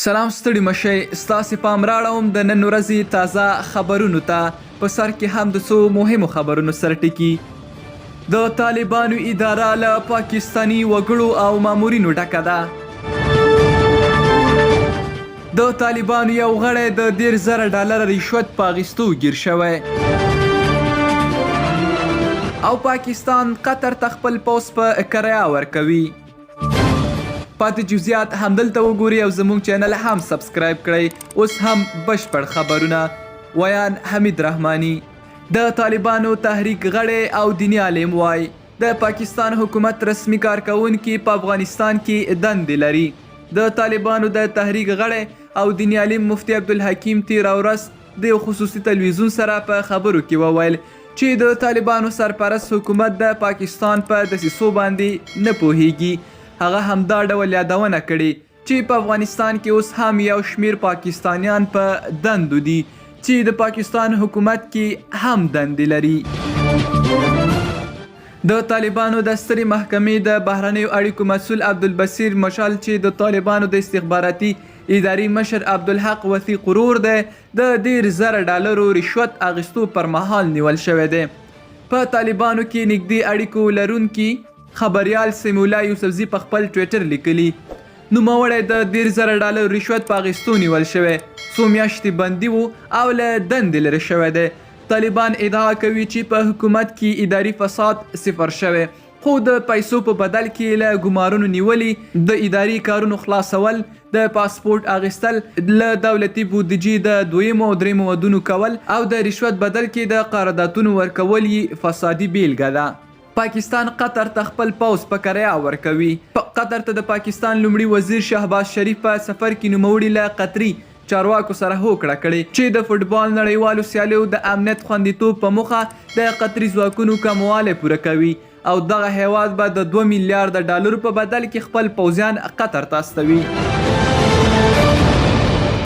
سلام ستړي مشئ ستاسې پام راړوم د نن ورځې تازه خبرونو ته په سر کې هم د څو مهمو خبرونو سره ټکي. د طالبانو اداره له پاکستاني وګړو او مامورینو ډکه ده. د طالبانو یو غړی د 10,000 رشوت په اخیستو ګیر شوی. او پاکستان قطر ته خپل پوځ په کرایه ورکوي. پاتې جزئیات همدلته وګورئ او زموږ چینل هم سبسکرایب کړئ. اوس هم بشپړ خبرونه. ویان حمید رحمانی د طالبانو تحریک غړی او دیني عالم وای د پاکستان حکومت رسمي کارکونکي په افغانستان کې دندې لري. د طالبانو د تحریک غړی او دیني عالم مفتي عبدالحکیم تیره ورځ د یو خصوصي تلویزیون سره په خبرو کې وویل چې د طالبانو سرپرست حکومت د پاکستان په دسیسو باندې نه پوهیږي. هغه همدا ډول یادونه کړې چې په افغانستان کې اوس هم یو شمیر پاکستانیان په دندو دي چې د پاکستان حکومت کې هم دندې لري. د طالبانو د سترې محکمې د بهرنیو اړیکو مسؤل عبدالبصیر مشال چې د طالبانو د استخباراتي ادارې مشر عبدالحق وثیق ورور دی د 10,000 رشوت اخیستو پر مهال نیول شوی دی. په طالبانو کې نږدې اړیکو لرونکي خبریال سمیولا یوسفزي په خپل ټویټر لیکلي نوموړی د 10,000 رشوت په اخیستو نیول شوی، څو میاشتې بندي و او له دندې لرې شوی دی. طالبان ادعا کوي چې په حکومت کې اداري فساد صفر شوی، خو د پیسو په بدل کې له ګمارونو نیولې، د اداري کارونو خلاصول، د پاسپورت اخیستل، له دولتي بودیجې د دویمو او دریمو ودونو کول او د رشوت بدل کې د قراردادونو ورکول یې فسادي بیلګه ده. پاکستان قطر ته خپل پوځ په کرایه ورکوي. قطر ته د پاکستان لومړي وزیر شهباز شریف په سفر کې نوموړي له قطري چارواکو سره هوکړه کړې چې د فوټبال نړیوالو سیالیو د امنیت خوندیتوب په موخه د قطري ځواکونو کموالی پوره کوي او دغه هیواد به د $2 میلیارد په بدل کې خپل پوځیان قطر ته استوي.